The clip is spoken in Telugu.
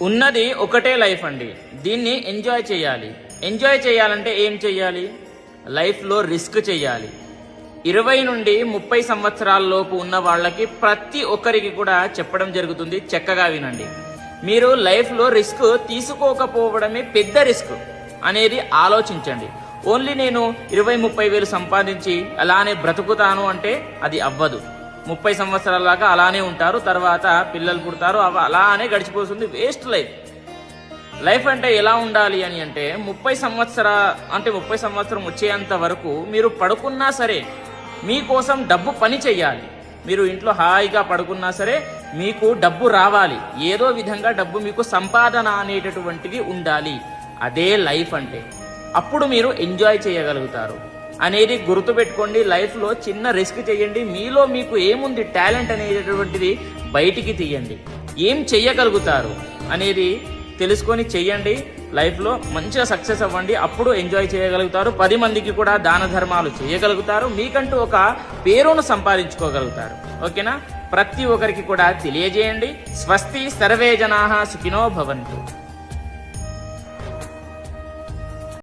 ఉన్నది ఒకటే లైఫ్ అండి. దీన్ని ఎంజాయ్ చేయాలి. ఎంజాయ్ చేయాలంటే ఏం చేయాలి? లైఫ్లో రిస్క్ చేయాలి. 20 నుండి 30 సంవత్సరాల లోపు ఉన్న వాళ్ళకి ప్రతి ఒక్కరికి కూడా చెప్పడం జరుగుతుంది, చక్కగా వినండి. మీరు లైఫ్లో రిస్క్ తీసుకోకపోవడమే పెద్ద రిస్క్ అనేది ఆలోచించండి. ఓన్లీ నేను 20-30 వేలు సంపాదించి అలానే బ్రతుకుతాను అంటే అది అవ్వదు. 30 సంవత్సరాల దాకా అలానే ఉంటారు, తర్వాత పిల్లలు పుడతారు, అలానే గడిచిపోతుంది. వేస్ట్ లైఫ్ అంటే ఎలా ఉండాలి అని అంటే 30 సంవత్సరం వచ్చేంత వరకు మీరు పడుకున్నా సరే మీకోసం డబ్బు పని చెయ్యాలి. మీరు ఇంట్లో హాయిగా పడుకున్నా సరే మీకు డబ్బు రావాలి. ఏదో విధంగా డబ్బు మీకు సంపాదన అనేటటువంటిది ఉండాలి. అదే లైఫ్ అంటే. అప్పుడు మీరు ఎంజాయ్ చేయగలుగుతారు అనేది గుర్తుపెట్టుకోండి. లైఫ్లో చిన్న రిస్క్ చేయండి. మీలో మీకు ఏముంది, టాలెంట్ అనేటటువంటిది బయటికి తీయండి. ఏం చెయ్యగలుగుతారు అనేది తెలుసుకొని చెయ్యండి. లైఫ్లో మంచిగా సక్సెస్ అవ్వండి. అప్పుడు ఎంజాయ్ చేయగలుగుతారు. 10 మందికి కూడా దాన ధర్మాలు చేయగలుగుతారు. మీకంటూ ఒక పేరును సంపాదించుకోగలుగుతారు. ఓకేనా? ప్రతి ఒక్కరికి కూడా తెలియజేయండి. స్వస్తి సర్వే జనాః సుఖినో భవంతు.